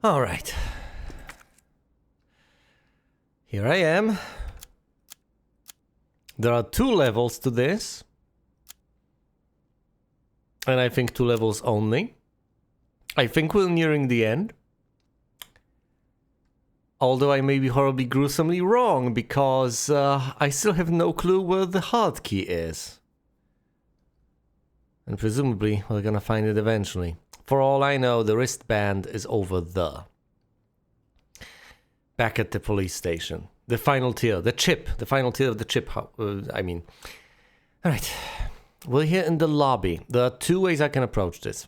All right. Here I am. There are 2 levels to this. And I think 2 levels only. I think we're nearing the end. Although I may be horribly gruesomely wrong, because I still have no clue where the hard key is. And presumably we're gonna find it eventually. For all I know, the wristband is over there. Back at the police station. The final tier, the chip. The final tier of the chip, Alright. We're here in the lobby. There are 2 ways I can approach this.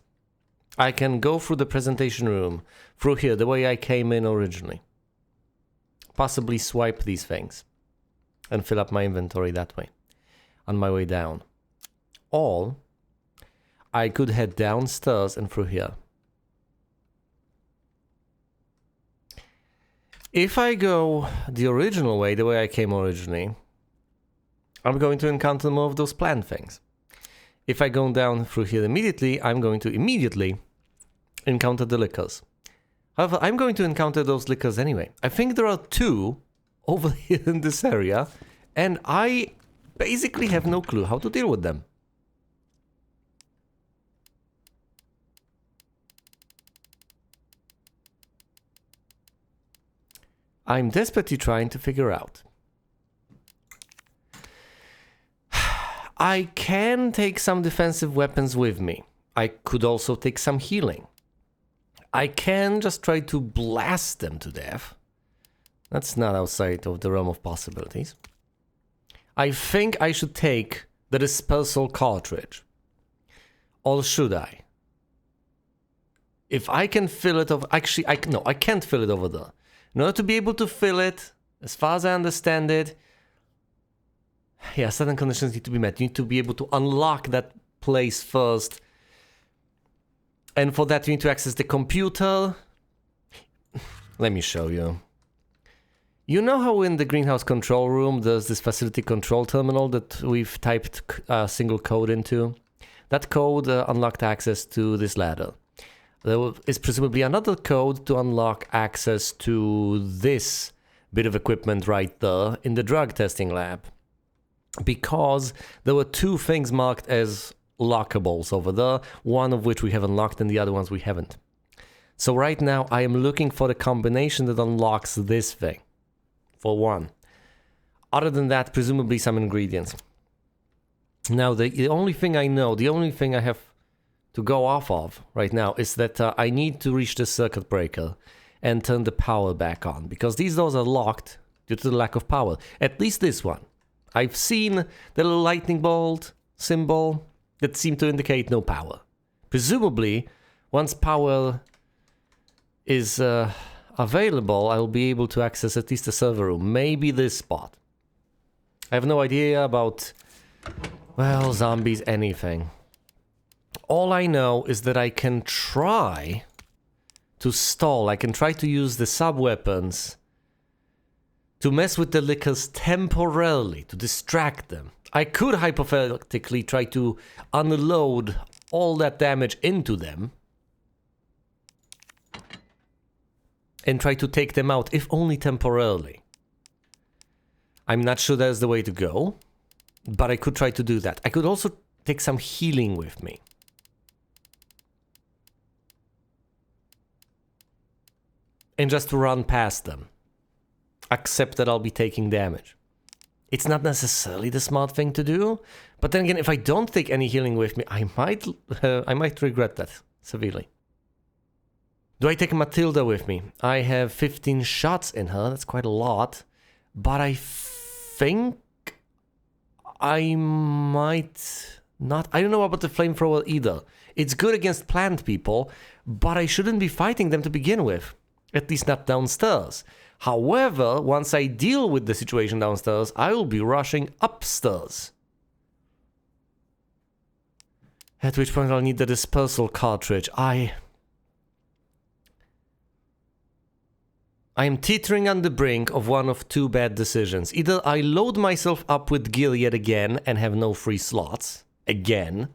I can go through the presentation room, through here, the way I came in originally. Possibly swipe these things and fill up my inventory that way, on my way down. Or I could head downstairs and through here. If I go the original way, the way I came originally, I'm going to encounter more of those planned things. If I go down through here immediately, I'm going to immediately encounter the liquors. However, I'm going to encounter those liquors anyway. I think there are 2 over here in this area, and I basically have no clue how to deal with them. I'm desperately trying to figure out. I can take some defensive weapons with me. I could also take some healing. I can just try to blast them to death. That's not outside of the realm of possibilities. I think I should take the dispersal cartridge. Or should I? If I can fill it over... Actually, no, I can't fill it over there. In order to be able to fill it, as far as I understand it, yeah, certain conditions need to be met. You need to be able to unlock that place first. And for that, you need to access the computer. Let me show you. You know how in the greenhouse control room, there's this facility control terminal that we've typed a single code into? That code unlocked access to this ladder. There is presumably another code to unlock access to this bit of equipment right there in the drug testing lab. Because there were 2 things marked as lockables over there, one of which we have unlocked and the other ones we haven't. So right now I am looking for the combination that unlocks this thing, for one. Other than that, presumably some ingredients. Now the only thing I know, the only thing I have to go off of right now is that I need to reach the circuit breaker and turn the power back on, because these doors are locked due to the lack of power, at least this one. I've seen the little lightning bolt symbol that seemed to indicate no power. Presumably, once power is available, I'll be able to access at least the server room. Maybe this spot. I have no idea about, well, zombies, anything. All I know is that I can try to stall. I can try to use the sub-weapons to mess with the liquors temporarily, to distract them. I could hypothetically try to unload all that damage into them and try to take them out, if only temporarily. I'm not sure that's the way to go, but I could try to do that. I could also take some healing with me. And just run past them. Accept that I'll be taking damage. It's not necessarily the smart thing to do, but then again, if I don't take any healing with me, I might regret that severely. Do I take Matilda with me? I have 15 shots in her, that's quite a lot, but I think I might not. I don't know about the flamethrower either. It's good against plant people, but I shouldn't be fighting them to begin with, at least not downstairs. However, once I deal with the situation downstairs, I will be rushing upstairs. At which point I'll need the dispersal cartridge. I am teetering on the brink of one of 2 bad decisions. Either I load myself up with gear yet again and have no free slots, again,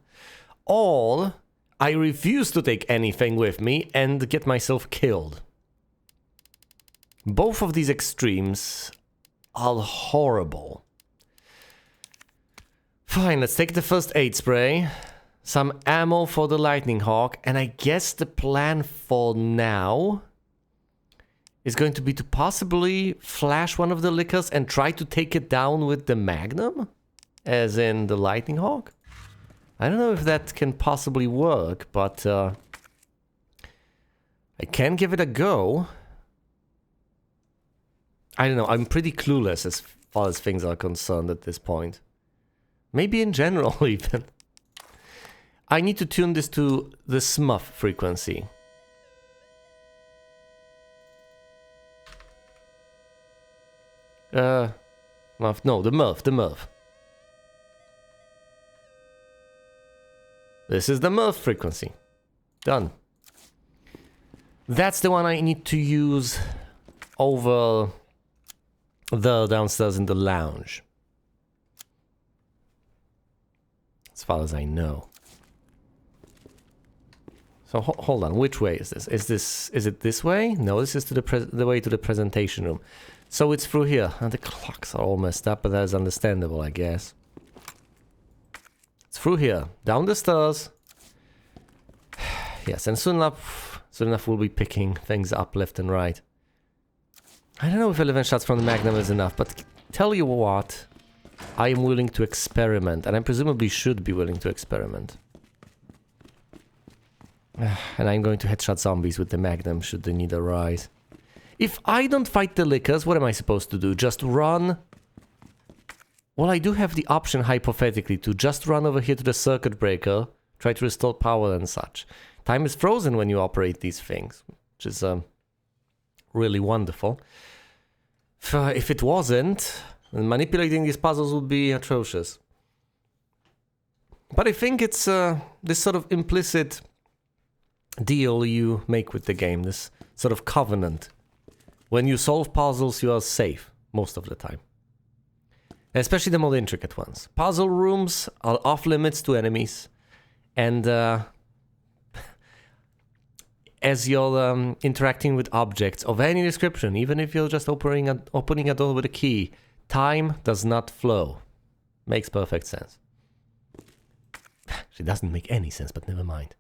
or I refuse to take anything with me and get myself killed. Both of these extremes are horrible. Fine, let's take the first aid spray. Some ammo for the lightning hawk. And I guess the plan for now is going to be to possibly flash one of the lickers and try to take it down with the magnum? As in the lightning hawk? I don't know if that can possibly work, but I can give it a go. I don't know, I'm pretty clueless as far as things are concerned at this point. Maybe in general, even. I need to tune this to the SMUF frequency. No, the MUF. This is the MUF frequency. Done. That's the one I need to use over the downstairs in the lounge. As far as I know. So hold on, which way is this? Is it this way? No, this is to the way to the presentation room. So it's through here. And the clocks are all messed up, but that is understandable, I guess. It's through here, down the stairs. Yes, and soon enough we'll be picking things up left and right. I don't know if 11 shots from the Magnum is enough, but tell you what, I am willing to experiment, and I presumably should be willing to experiment. And I'm going to headshot zombies with the Magnum should the need arise. If I don't fight the lickers, what am I supposed to do? Just run? Well, I do have the option, hypothetically, to just run over here to the circuit breaker, try to restore power and such. Time is frozen when you operate these things, which is really wonderful. If it wasn't, manipulating these puzzles would be atrocious. But I think it's this sort of implicit deal you make with the game, this sort of covenant. When you solve puzzles, you are safe most of the time. Especially the more intricate ones. Puzzle rooms are off limits to enemies, and as you're interacting with objects of any description, even if you're just opening a door with a key, time does not flow. Makes perfect sense. It doesn't make any sense, but never mind.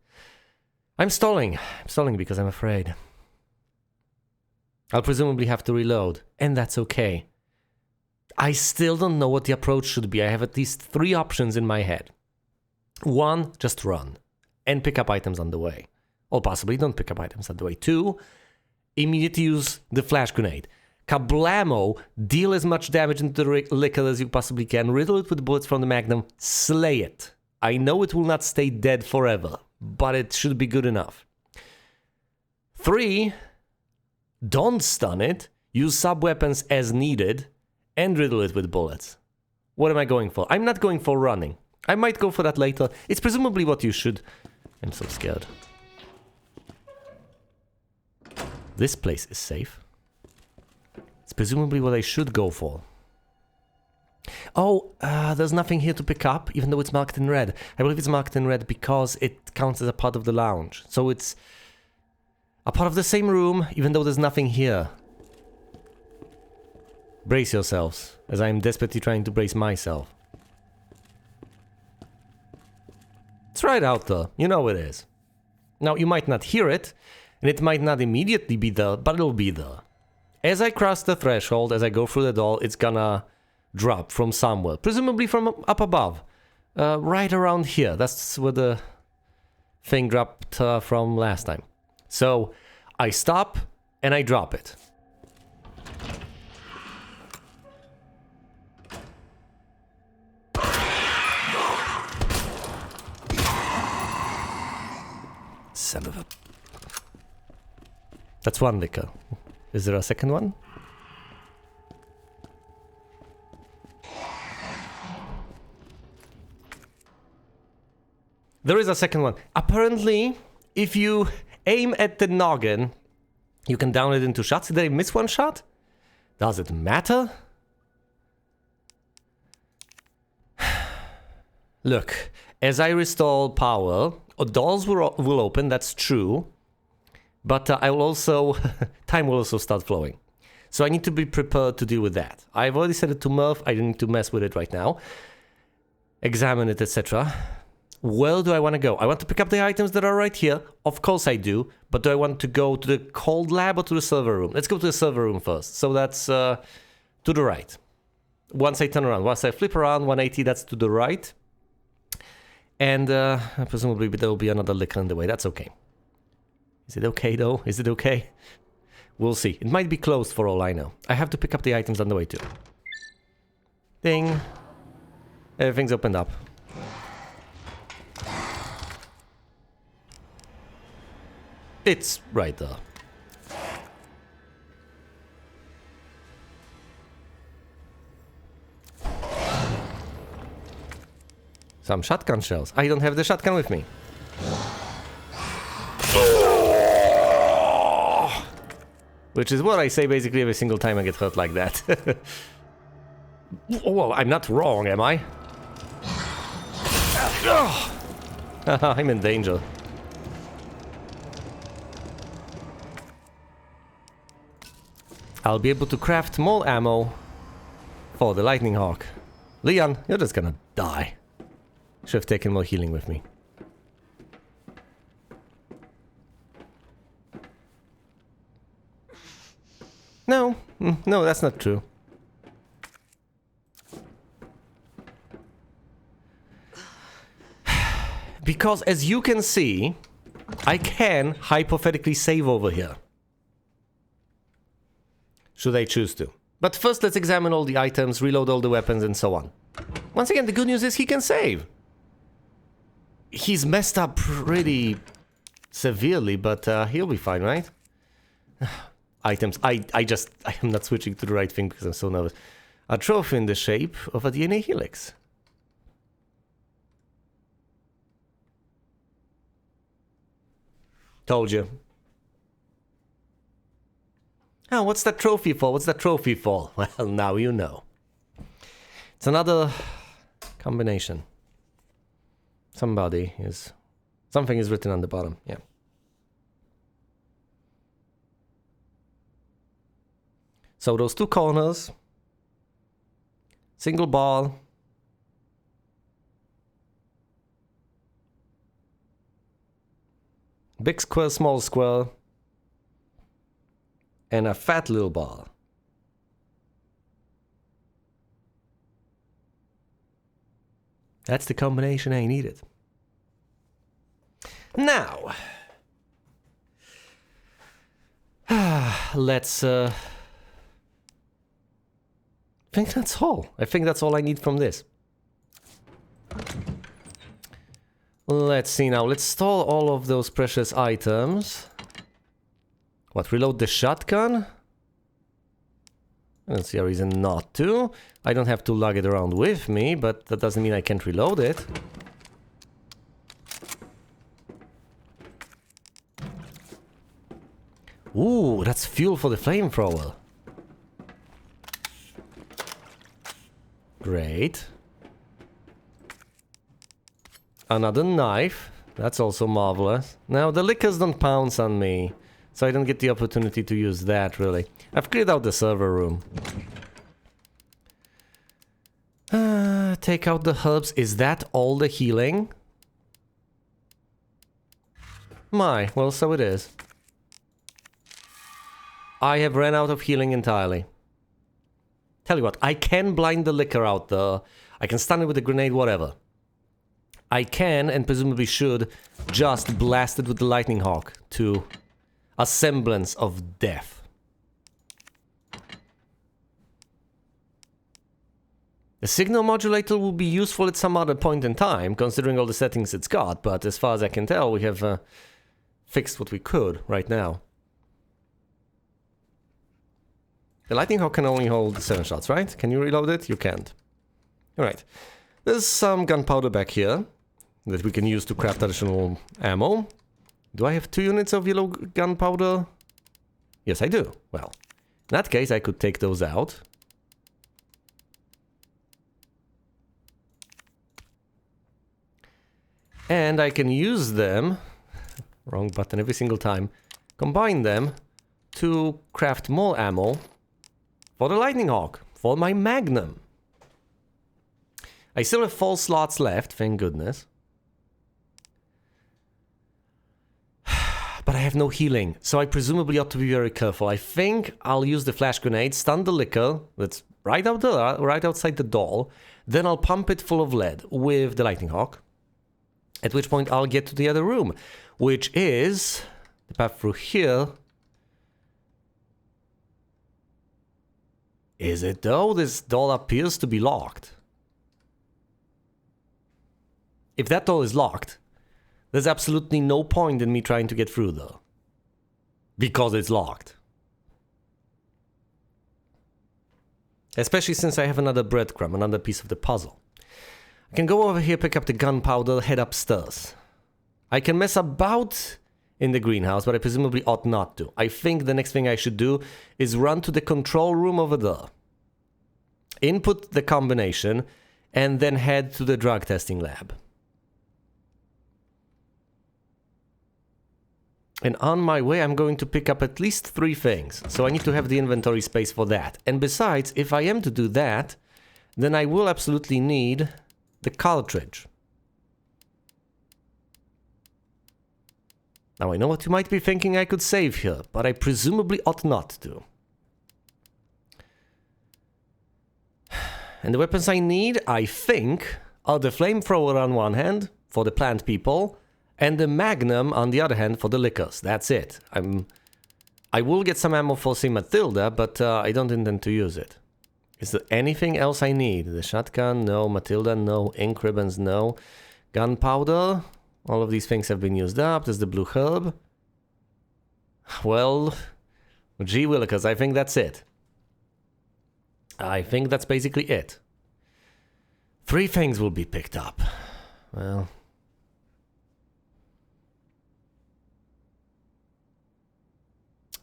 I'm stalling. I'm stalling because I'm afraid. I'll presumably have to reload, and that's okay. I still don't know what the approach should be. I have at least 3 options in my head. 1, just run, and pick up items on the way. Or possibly don't pick up items on the way. 2, immediately use the flash grenade. Kablamo, deal as much damage into the licker as you possibly can, riddle it with bullets from the Magnum, slay it. I know it will not stay dead forever, but it should be good enough. 3, don't stun it, use sub-weapons as needed, and riddle it with bullets. What am I going for? I'm not going for running. I might go for that later. It's presumably what you should... I'm so scared. This place is safe. It's presumably what I should go for. Oh, there's nothing here to pick up, even though it's marked in red. I believe it's marked in red because it counts as a part of the lounge. So it's a part of the same room, even though there's nothing here. Brace yourselves, as I am desperately trying to brace myself. It's right out there, you know it is. Now, you might not hear it, and it might not immediately be there, but it'll be there. As I cross the threshold, as I go through the door, it's gonna drop from somewhere, presumably from up above. Right around here, that's where the thing dropped from last time. So, I stop, and I drop it. Son of a... That's one licker. Is there a second one? There is a second one. Apparently, if you aim at the noggin, you can down it into shots. Did I miss one shot? Does it matter? Look, as I restore power, doors will open, that's true. But I will also... time will also start flowing. So I need to be prepared to deal with that. I've already set it to Murph. I don't need to mess with it right now. Examine it, etc. Where do I want to go? I want to pick up the items that are right here. Of course I do. But do I want to go to the cold lab or to the server room? Let's go to the server room first. So that's to the right. Once I turn around, once I flip around 180, that's to the right. And presumably there will be another licker in the way. That's okay. Is it okay though? Is it okay? We'll see. It might be closed for all I know. I have to pick up the items on the way too. Ding. Everything's opened up. It's right there. Some shotgun shells. I don't have the shotgun with me. Which is what I say basically every single time I get hurt like that. Well, I'm not wrong, am I? I'm in danger. I'll be able to craft more ammo for the Lightning Hawk. Leon, you're just gonna die. Should have taken more healing with me. No, no, that's not true. Because as you can see, I can hypothetically save over here. Should I choose to. But first let's examine all the items, reload all the weapons and so on. Once again, the good news is he can save. He's messed up pretty severely, but he'll be fine, right? Items. I am not switching to the right thing because I'm so nervous. A trophy in the shape of a DNA helix. Told you. Oh, what's that trophy for? What's that trophy for? Well, now you know. It's another combination. Something is written on the bottom, yeah. So those two corners, single ball, big square, small square, and a fat little ball. That's the combination I needed. Now, let's I think that's all. I think that's all I need from this. Let's see now. Let's store all of those precious items. What, reload the shotgun? I don't see a reason not to. I don't have to lug it around with me, but that doesn't mean I can't reload it. Ooh, that's fuel for the flamethrower. Great. Another knife. That's also marvelous. Now, the lickers don't pounce on me, so I don't get the opportunity to use that, really. I've cleared out the server room. Take out the herbs. Is that all the healing? My, well, so it is. I have ran out of healing entirely. Tell you what, I can blind the licker out there. I can stun it with a grenade, whatever. I can, and presumably should, just blast it with the Lightning Hawk to a semblance of death. The signal modulator will be useful at some other point in time, considering all the settings it's got, but as far as I can tell, we have fixed what we could right now. The Lightning Hawk can only hold 7 shots, right? Can you reload it? You can't. Alright. There's some gunpowder back here that we can use to craft additional ammo. Do I have 2 units of yellow gunpowder? Yes, I do. Well, in that case, I could take those out. And I can use them, wrong button every single time, combine them to craft more ammo for the Lightning Hawk, for my Magnum. I still have 4 slots left, thank goodness. But I have no healing, so I presumably ought to be very careful. I think I'll use the flash grenade, stun the liquor that's right outside the door. Then I'll pump it full of lead with the Lightning Hawk. At which point I'll get to the other room, which is the path through here. Is it though? This door appears to be locked. If that door is locked, there's absolutely no point in me trying to get through though. Because it's locked. Especially since I have another breadcrumb, another piece of the puzzle. I can go over here, pick up the gunpowder, head upstairs. I can mess about in the greenhouse, but I presumably ought not to. I think the next thing I should do is run to the control room over there. Input the combination, and then head to the drug testing lab. And on my way, I'm going to pick up at least 3 things. So I need to have the inventory space for that. And besides, if I am to do that, then I will absolutely need the cartridge. Now I know what you might be thinking I could save here, but I presumably ought not to. And the weapons I need, I think, are the flamethrower on one hand, for the plant people, and the Magnum on the other hand for the liquors. That's it. I will get some ammo for, say, Matilda, but I don't intend to use it. Is there anything else I need? The shotgun? No. Matilda? No. Ink ribbons? No. Gunpowder? All of these things have been used up. There's the blue herb. Well, gee willikers, I think that's it. I think that's basically it. 3 things will be picked up. Well...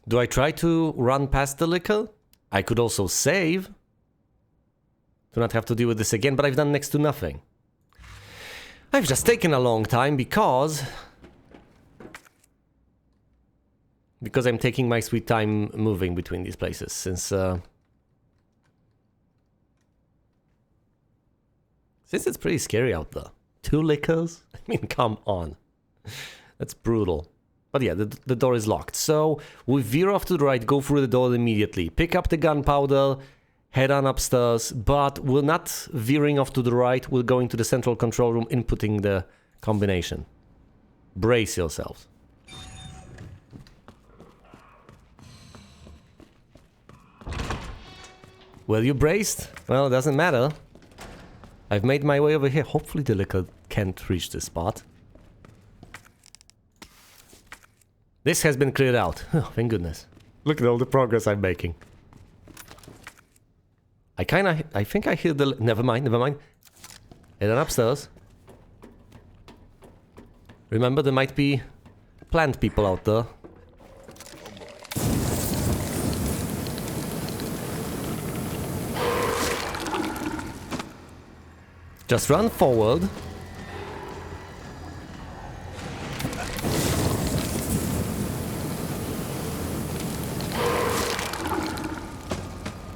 do I try to run past the liquor? I could also save. Do not have to deal with this again, but I've done next to nothing. I've just taken a long time because I'm taking my sweet time moving between these places, since it's pretty scary out there. 2 liquors? I mean, come on. That's brutal. But yeah, the door is locked. So we veer off to the right, go through the door immediately. Pick up the gunpowder, head on upstairs. But we're not veering off to the right. We're going to the central control room, inputting the combination. Brace yourselves. Well, you braced? Well, it doesn't matter. I've made my way over here. Hopefully the liquor can't reach this spot. This has been cleared out. Oh, thank goodness. Look at all the progress I'm making. I think I hear the... Never mind. Head on upstairs. Remember, there might be plant people out there. Just run forward.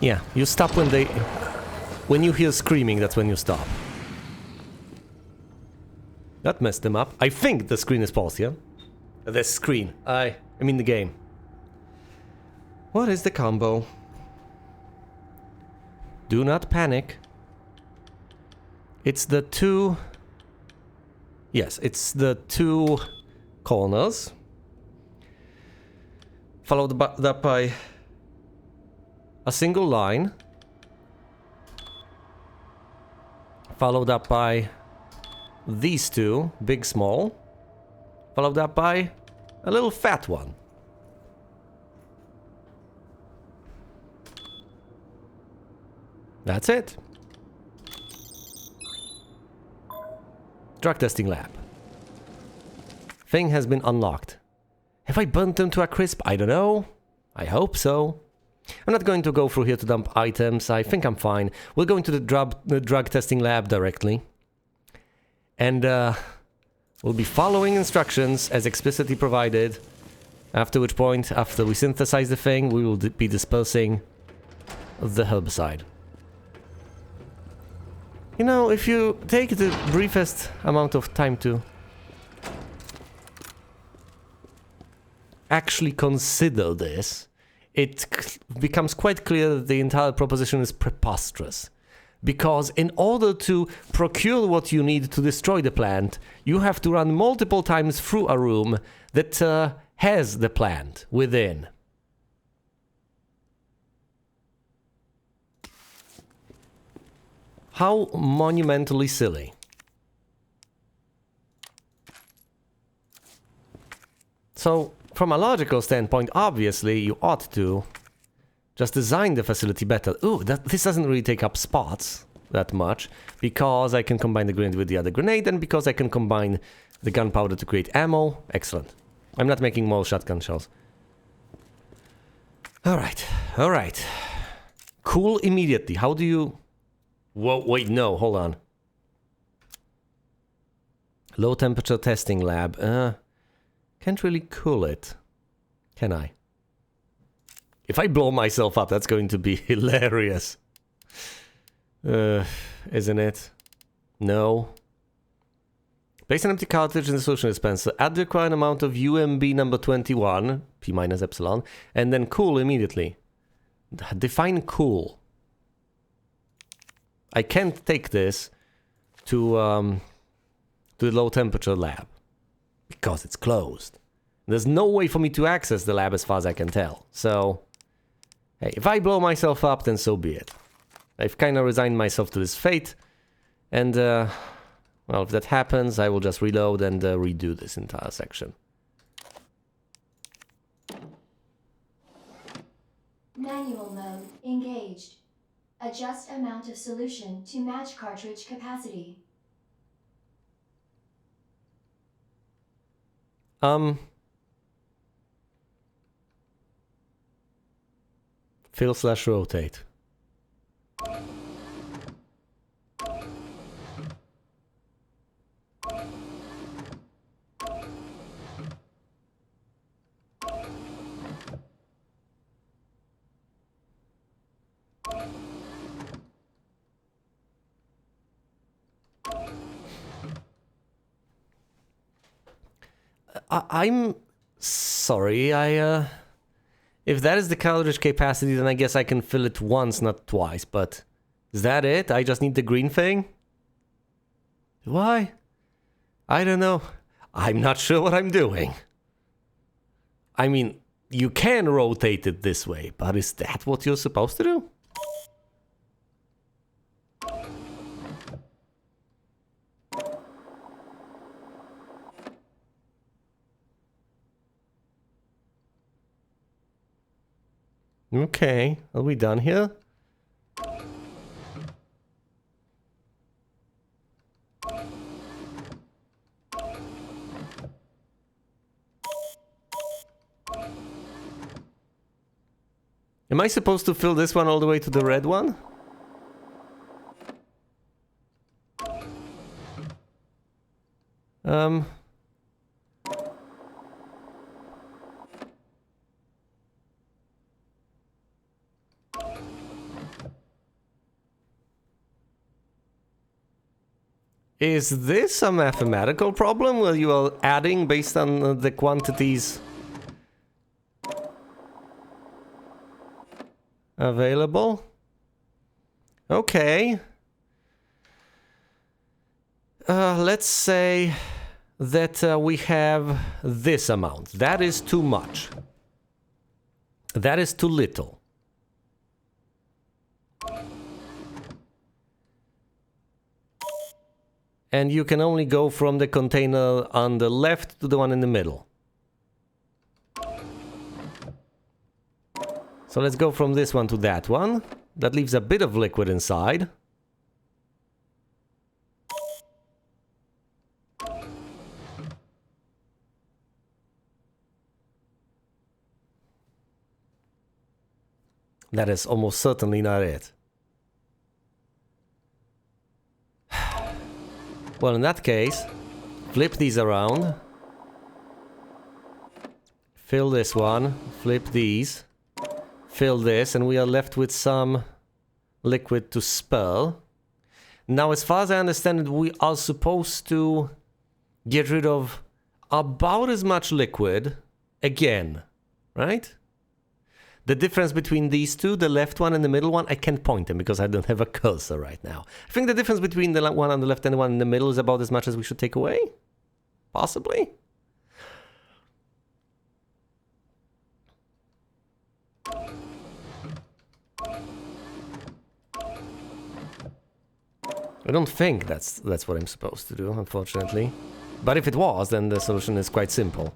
Yeah, you stop when they... When you hear screaming, that's when you stop. That messed them up. I think the screen is paused, yeah? The screen. I mean the game. What is the combo? Do not panic. It's the 2... Yes, it's the 2 corners. Followed up by a single line. Followed up by these 2, big, small. Followed up by a little fat one. That's it. Drug testing lab. Thing has been unlocked. Have I burnt them to a crisp? I don't know. I hope so. I'm not going to go through here to dump items. I think I'm fine. We're going to the drug testing lab directly. And we'll be following instructions as explicitly provided. After which point, after we synthesize the thing, we will be dispersing the herbicide. You know, if you take the briefest amount of time to actually consider this, it becomes quite clear that the entire proposition is preposterous. Because in order to procure what you need to destroy the plant, you have to run multiple times through a room that has the plant within. How monumentally silly. So, from a logical standpoint, obviously, you ought to just design the facility better. Ooh, this doesn't really take up spots that much, because I can combine the grenade with the other grenade, and because I can combine the gunpowder to create ammo. Excellent. I'm not making more shotgun shells. Alright, alright. Cool immediately. How do you... Whoa, wait, no, hold on. Low temperature testing lab. Can't really cool it. Can I? If I blow myself up, that's going to be hilarious. Isn't it? No. Place an empty cartridge in the solution dispenser. Add the required amount of UMB number 21, P minus epsilon, and then cool immediately. Define cool. I can't take this to the low temperature lab because it's closed. There's no way for me to access the lab as far as I can tell. So, hey, if I blow myself up, then so be it. I've kind of resigned myself to this fate, and well, if that happens, I will just reload and redo this entire section. Manual mode engaged. Adjust amount of solution to match cartridge capacity. Fill/rotate. I'm sorry, if that is the cartridge capacity, then I guess I can fill it once, not twice, but is that it? I just need the green thing? Why? I don't know. I'm not sure what I'm doing. I mean, you can rotate it this way, but is that what you're supposed to do? Okay, are we done here? Am I supposed to fill this one all the way to the red one? Is this a mathematical problem where you are adding based on the quantities available? Okay. Let's say that we have this amount. That is too much. That is too little. And you can only go from the container on the left to the one in the middle. So let's go from this one to that one. That leaves a bit of liquid inside. That is almost certainly not it. Well, in that case, flip these around. Fill this one, flip these. fill this, and we are left with some liquid to spell. Now, as far as I understand it, we are supposed to get rid of about as much liquid again, right? The difference between these two, the left one and the middle one, I can't point them because I don't have a cursor right now. I think the difference between the one on the left and the one in the middle is about as much as we should take away. Possibly. I don't think that's what I'm supposed to do, unfortunately. But if it was, then the solution is quite simple.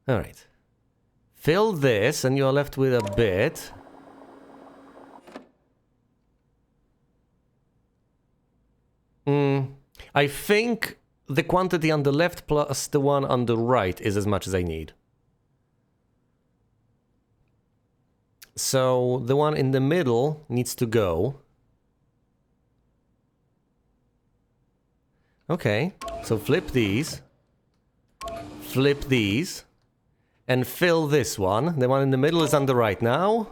Alright. Fill this, and you're left with a bit. I think the quantity on the left plus the one on the right is as much as I need. So the one in the middle needs to go. Okay, so flip these, and fill this one. The one in the middle is on the right now.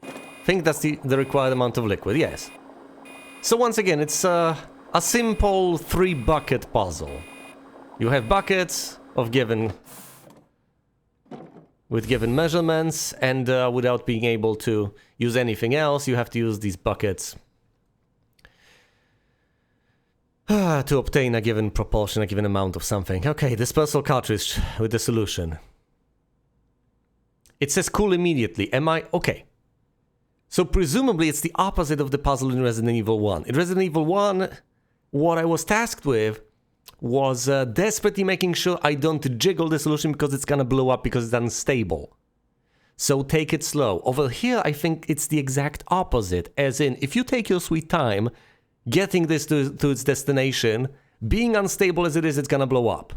I think that's the required amount of liquid, yes. So once again, it's a simple 3-bucket puzzle. You have buckets of with given measurements, and without being able to use anything else, you have to use these buckets to obtain a given proportion, a given amount of something. Okay, dispersal cartridge with the solution. It says cool immediately. Am I... Okay. So presumably it's the opposite of the puzzle in Resident Evil 1. In Resident Evil 1, what I was tasked with was desperately making sure I don't jiggle the solution because it's gonna blow up because it's unstable. So take it slow. Over here, I think it's the exact opposite. As in, if you take your sweet time getting this to its destination, being unstable as it is, it's gonna blow up.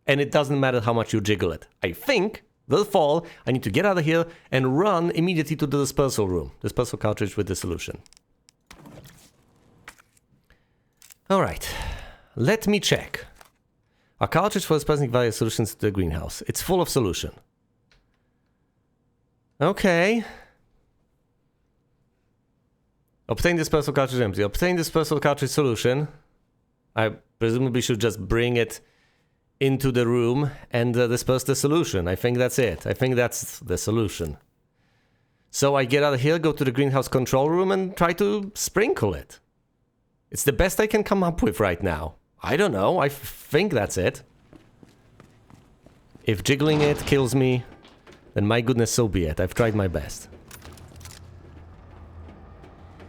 And it doesn't matter how much you jiggle it. I think, therefore, I need to get out of here and run immediately to the dispersal room. Dispersal cartridge with the solution. Alright. Let me check. A cartridge for dispersing various solutions to the greenhouse. It's full of solution. Okay. Obtain dispersal cartridge empty. Obtain dispersal cartridge solution. I presumably should just bring it into the room and disperse the solution. I think that's it. I think that's the solution. So I get out of here, go to the greenhouse control room and try to sprinkle it. It's the best I can come up with right now. I don't know, I think that's it. If jiggling it kills me, then my goodness, so be it. I've tried my best.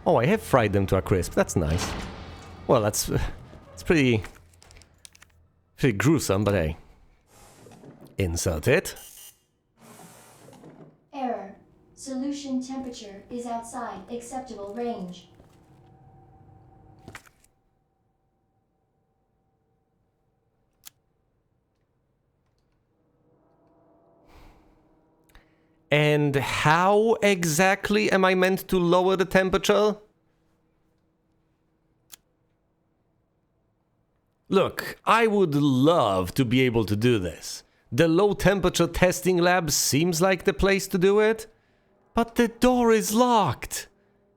Oh, I have fried them to a crisp. That's nice. Well, it's pretty gruesome, but hey. Insert it. Error. Solution temperature is outside acceptable range. And how exactly am I meant to lower the temperature? Look, I would love to be able to do this. The low temperature testing lab seems like the place to do it. But the door is locked.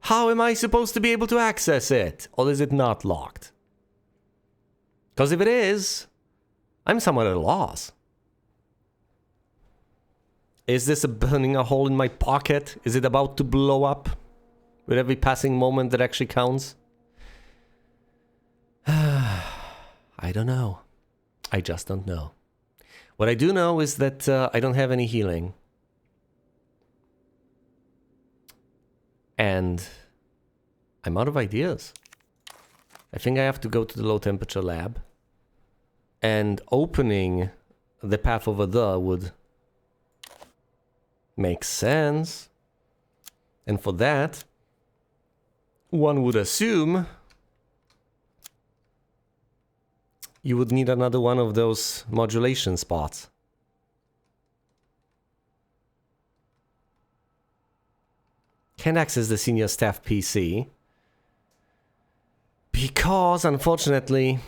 How am I supposed to be able to access it? Or is it not locked? Because if it is, I'm somewhat at a loss. Is this burning a hole in my pocket? Is it about to blow up? With every passing moment that actually counts? I don't know. I just don't know. What I do know is that I don't have any healing. And I'm out of ideas. I think I have to go to the low temperature lab. And opening the path over there would make sense. And for that, one would assume you would need another one of those modulation spots. Can't access the senior staff PC because, unfortunately,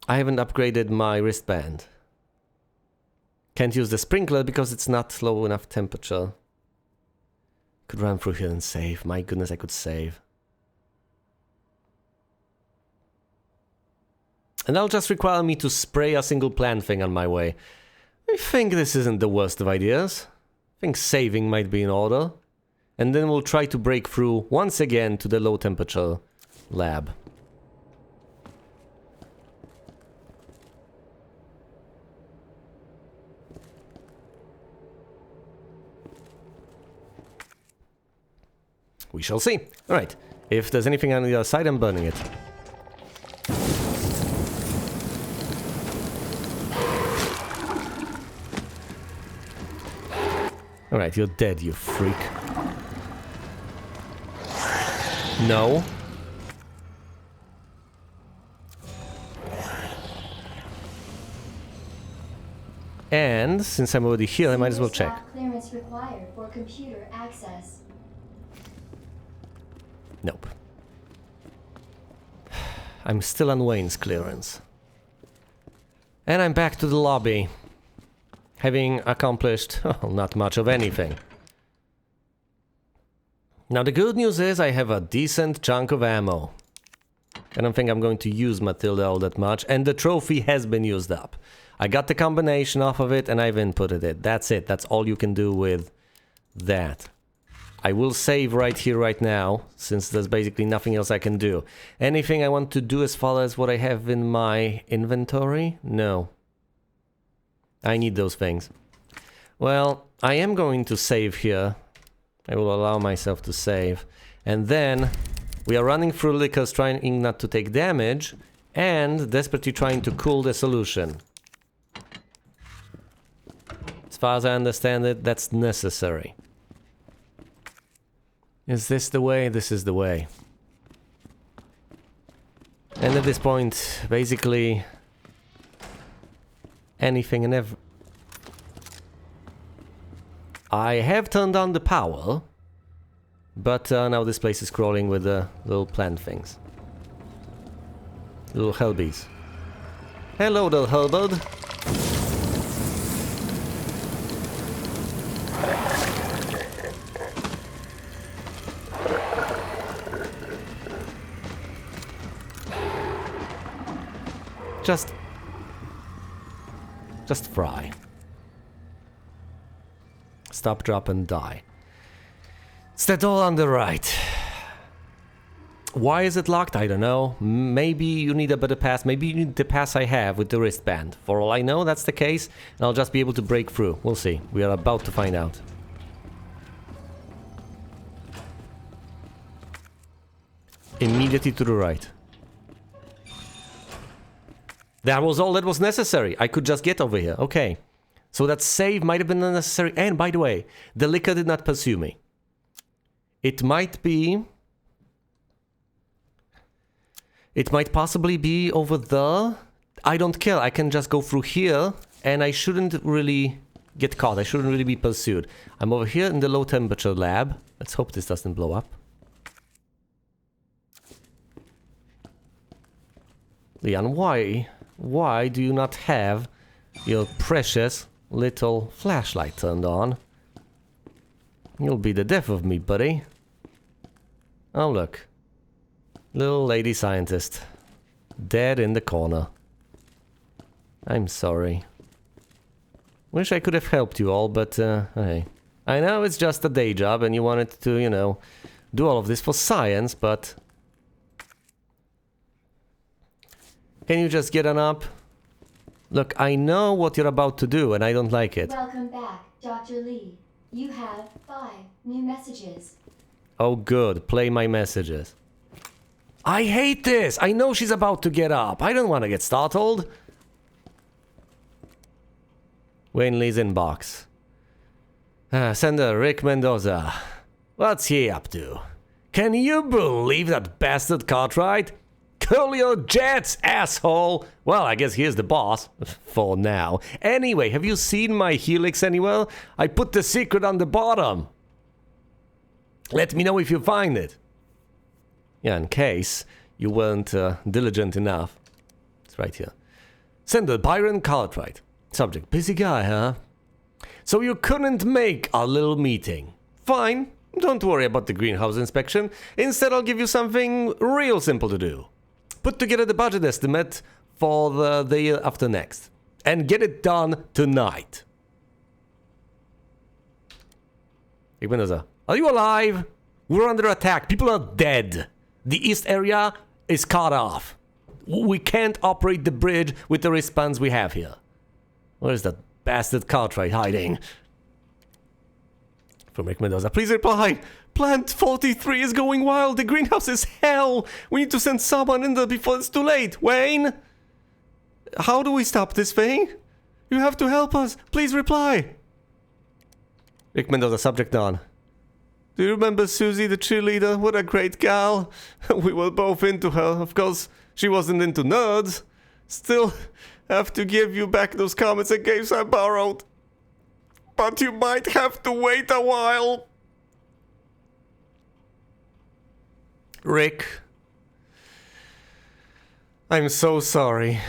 I haven't upgraded my wristband. Can't use the sprinkler because it's not low enough temperature. Could run through here and save. My goodness, I could save. And that'll just require me to spray a single plant thing on my way. I think this isn't the worst of ideas. I think saving might be in order. And then we'll try to break through once again to the low temperature lab. We shall see. Alright, if there's anything on the other side, I'm burning it. Alright, you're dead, you freak. No. And since I'm already here, I might as well check. Stop clearance required for computer access. Nope. I'm still on Wayne's clearance. And I'm back to the lobby. Having accomplished, well, not much of anything. Now the good news is I have a decent chunk of ammo. I don't think I'm going to use Matilda all that much, and the trophy has been used up. I got the combination off of it and I've inputted it. That's it. That's all you can do with that. I will save right here, right now, since there's basically nothing else I can do. Anything I want to do as far as what I have in my inventory? No. I need those things. Well, I am going to save here. I will allow myself to save. And then we are running through liquors trying not to take damage and desperately trying to cool the solution. As far as I understand it, that's necessary. Is this the way? This is the way. And at this point, basically anything and everything. I have turned on the power, but now this place is crawling with the little plant things. Little hellbees. Hello, little hellbird. Just fry. Stop, drop, and die. It's that door on the right. Why is it locked? I don't know. Maybe you need a better pass. Maybe you need the pass I have with the wristband. For all I know, that's the case, and I'll just be able to break through. We'll see. We are about to find out. Immediately to the right. That was all that was necessary. I could just get over here. Okay. So that save might have been unnecessary. And by the way, the liquor did not pursue me. It might be... It might possibly be over there. I don't care. I can just go through here. And I shouldn't really get caught. I shouldn't really be pursued. I'm over here in the low temperature lab. Let's hope this doesn't blow up. Leon, why do you not have your precious little flashlight turned on? You'll be the death of me, buddy. Oh, look. Little lady scientist. Dead in the corner. I'm sorry. Wish I could have helped you all, but, hey. I know it's just a day job and you wanted to, you know, do all of this for science, but... Can you just get on up? Look, I know what you're about to do and I don't like it. Welcome back, Dr. Lee. You have 5 new messages. Oh good, play my messages. I hate this! I know she's about to get up. I don't want to get startled. Wayne Lee's inbox. Sender Rick Mendoza. What's he up to? Can you believe that bastard Cartwright? Curl your jets, asshole! Well, I guess here's the boss. For now. Anyway, have you seen my helix anywhere? I put the secret on the bottom. Let me know if you find it. Yeah, in case you weren't diligent enough. It's right here. Sender Byron Cartwright. Subject, busy guy, huh? So you couldn't make a little meeting. Fine, don't worry about the greenhouse inspection. Instead, I'll give you something real simple to do. Put together the budget estimate for the year after next. And get it done tonight. Ik ben er. Are you alive? We're under attack. People are dead. The east area is cut off. We can't operate the bridge with the response we have here. Where is that bastard Cartwright hiding? From Rick Mendoza. Please reply. Plant 43 is going wild. The greenhouse is hell. We need to send someone in there before it's too late. Wayne? How do we stop this thing? You have to help us. Please reply. Rick Mendoza, subject on. Do you remember Susie, the cheerleader? What a great gal. We were both into her. Of course, she wasn't into nerds. Still, have to give you back those comics and games I borrowed. But you might have to wait a while. Rick. I'm so sorry.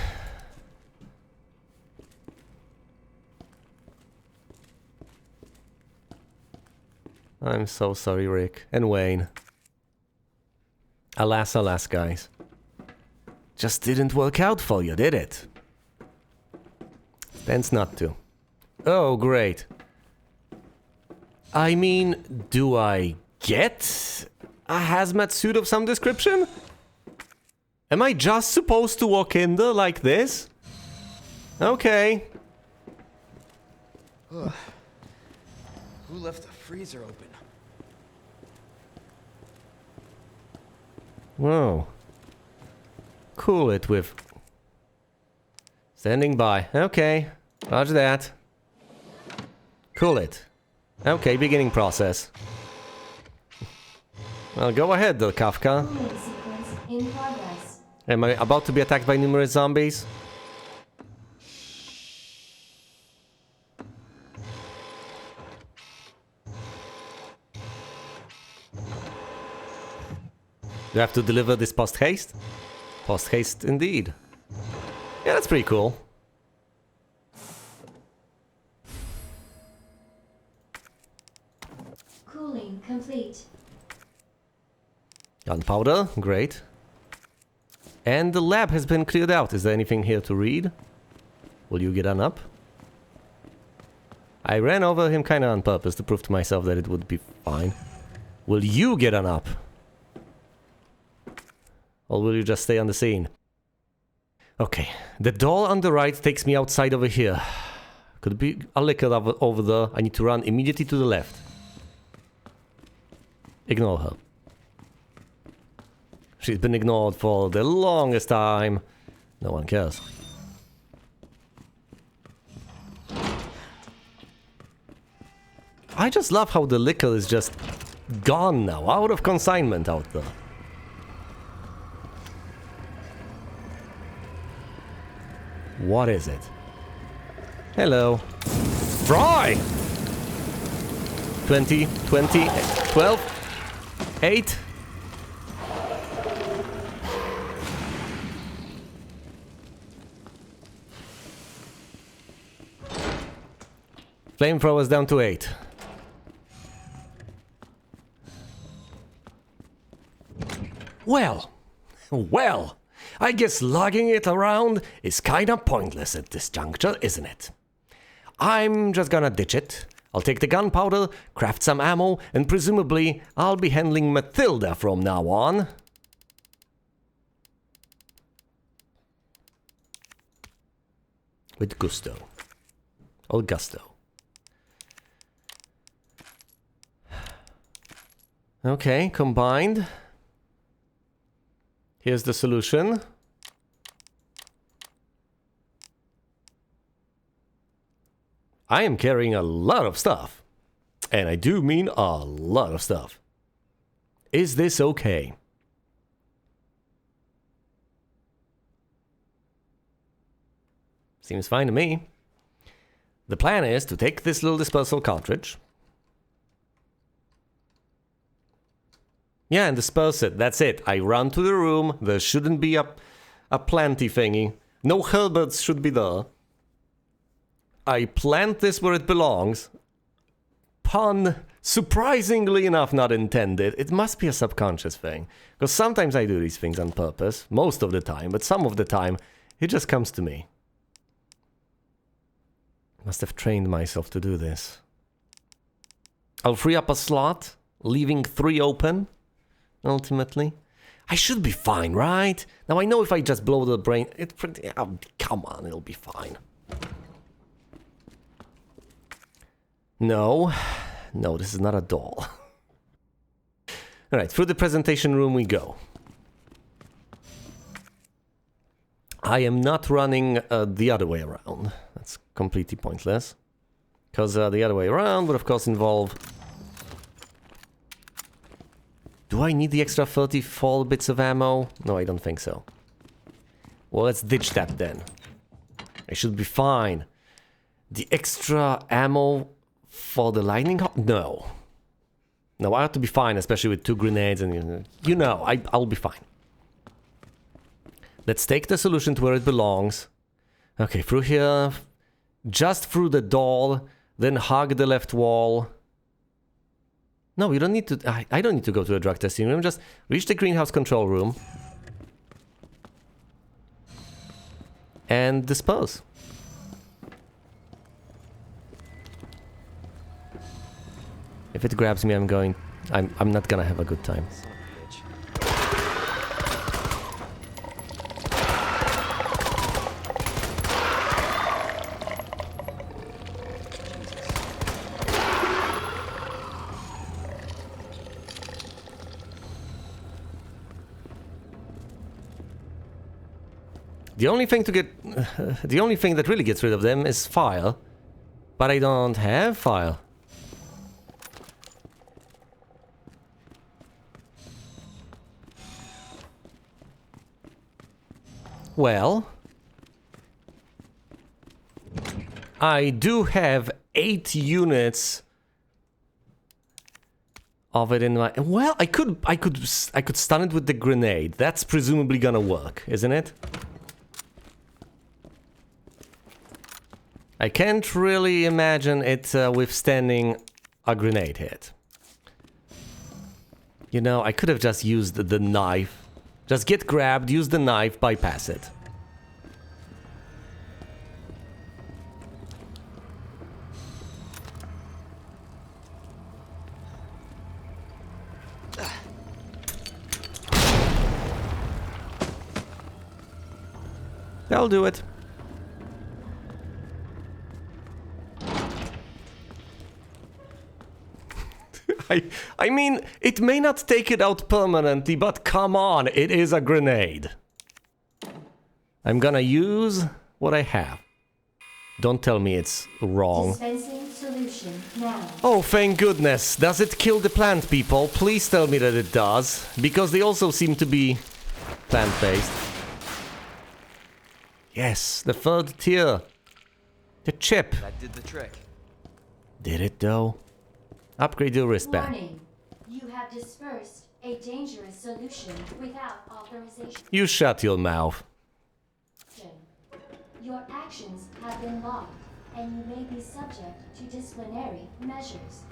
I'm so sorry, Rick. And Wayne. Alas, alas, guys. Just didn't work out for you, did it? Tends not to. Oh, great. I mean, do I get a hazmat suit of some description? Am I just supposed to walk in there like this? Okay. Ugh. Who left the freezer open? Whoa. Cool it with... Standing by. Okay. Roger that. Cool it. Okay, beginning process. Well, go ahead, though, Kafka. Cooling sequence in progress. Am I about to be attacked by numerous zombies? Do I have to deliver this post-haste? Post-haste indeed. Yeah, that's pretty cool. Cooling complete. Gunpowder, great. And the lab has been cleared out. Is there anything here to read? Will you get on up? I ran over him kinda on purpose to prove to myself that it would be fine. Will you get on up? Or will you just stay on the scene? Okay, the door on the right takes me outside over here. Could be a liquor over there. I need to run immediately to the left. Ignore her. She's been ignored for the longest time. No one cares. I just love how the liquor is just gone now, out of consignment out there. What is it? Hello. Fry! 20, 20, 12, 8. Flamethrowers down to 8. Well, I guess lugging it around is kinda pointless at this juncture, isn't it? I'm just gonna ditch it. I'll take the gunpowder, craft some ammo, and presumably I'll be handling Matilda from now on. With gusto. Or gusto. Okay, combined. Here's the solution. I am carrying a lot of stuff. And I do mean a lot of stuff. Is this okay? Seems fine to me. The plan is to take this little dispersal cartridge. Yeah, and disperse it. That's it. I run to the room. There shouldn't be a planty thingy. No Herberts should be there. I plant this where it belongs. Pun, surprisingly enough, not intended. It must be a subconscious thing. Because sometimes I do these things on purpose, most of the time, but some of the time, it just comes to me. Must have trained myself to do this. I'll free up a slot, leaving 3 open, ultimately. I should be fine, right? Now I know if I just blow the brain... Oh, come on, it'll be fine. No. No, this is not a doll. Alright, through the presentation room we go. I am not running the other way around. That's completely pointless. Because the other way around would of course involve... Do I need the extra 34 bits of ammo? No, I don't think so. Well, let's ditch that then. I should be fine. The extra ammo for the lightning... No. No, I have to be fine, especially with 2 grenades and... You know, I'll be fine. Let's take the solution to where it belongs. Okay, through here. Just through the doll. Then hug the left wall. No, we don't need to... I don't need to go to the drug testing room. Just reach the greenhouse control room. And dispose. If it grabs me, I'm not gonna have a good time. The only thing to get... the only thing that really gets rid of them is file. But I don't have file. Well... I do have 8 units of it in my... Well, I could stun it with the grenade. That's presumably gonna work, isn't it? I can't really imagine it withstanding a grenade hit. You know, I could have just used the knife. Just get grabbed, use the knife, bypass it. That'll do it. I mean, it may not take it out permanently, but come on, it is a grenade. I'm gonna use what I have. Don't tell me it's wrong. Dispensing solution now. Oh, thank goodness. Does it kill the plant people? Please tell me that it does, because they also seem to be plant-based. Yes, the 3rd tier. The chip. That did the trick. Did it though? Upgrade your wristband. Warning. You have dispersed a dangerous solution without authorization. You shut your mouth. Your actions have been logged, and you may be subject to disciplinary measures.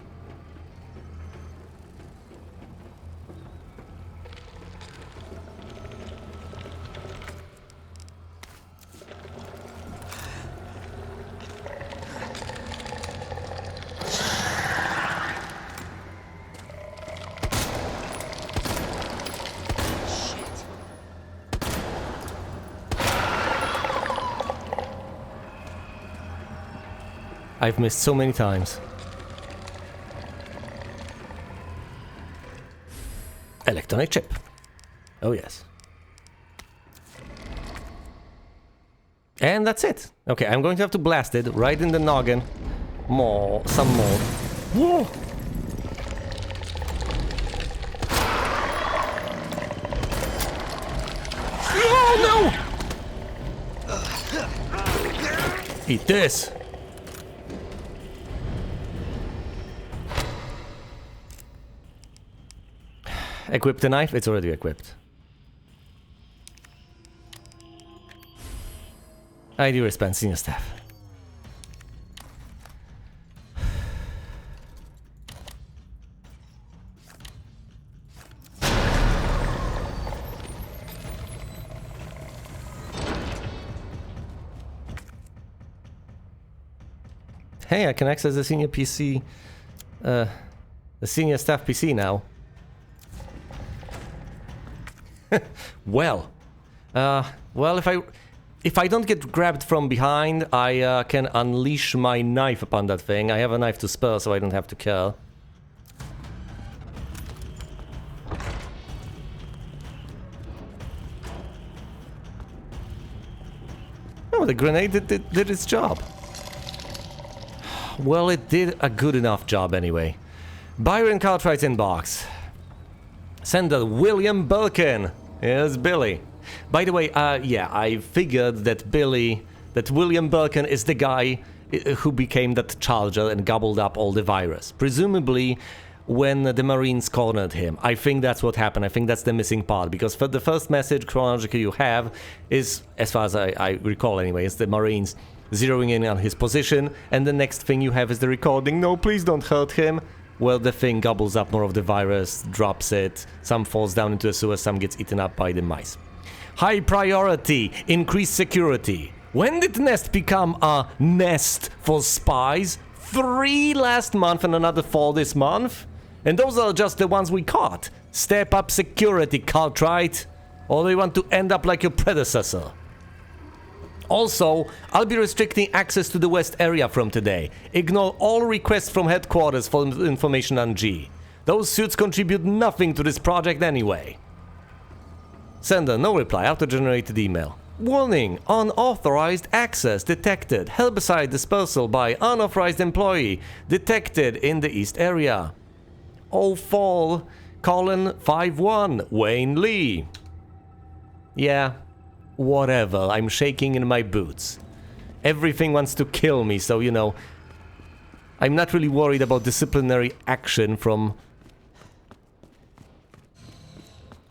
I've missed so many times. Electronic chip. Oh yes. And that's it. Okay, I'm going to have to blast it right in the noggin. Some more. Whoa! Oh no! Eat this. Equip the knife? It's already equipped. ID wristband, senior staff. hey, I can access the senior PC, the senior staff PC now. Well, if I don't get grabbed from behind, I can unleash my knife upon that thing. I have a knife to spare, so I don't have to kill. Oh, the grenade did its job. Well, it did a good enough job anyway. Byron Cartwright's inbox. Sender William Birkin. Here's Billy. By the way, yeah, I figured that William Birkin is the guy who became that charger and gobbled up all the virus. Presumably when the Marines cornered him. I think that's what happened. I think that's the missing part, because for the first message chronologically you have is, as far as I recall anyway, is the Marines zeroing in on his position, and the next thing you have is the recording, no, please don't hurt him, where the thing gobbles up more of the virus, drops it, some falls down into the sewer, some gets eaten up by the mice. High priority, increased security. When did Nest become a nest for spies? 3 last month and another 4 this month? And those are just the ones we caught. Step up security, Cartwright. Or do you want to end up like your predecessor? Also, I'll be restricting access to the west area from today. Ignore all requests from headquarters for information on G. Those suits contribute nothing to this project anyway. Sender, no reply. Auto-generated email. Warning, unauthorized access detected. Herbicide dispersal by unauthorized employee detected in the east area. 04:51 Wayne Lee. Yeah, whatever. I'm shaking in my boots. Everything wants to kill me, so you know, I'm not really worried about disciplinary action from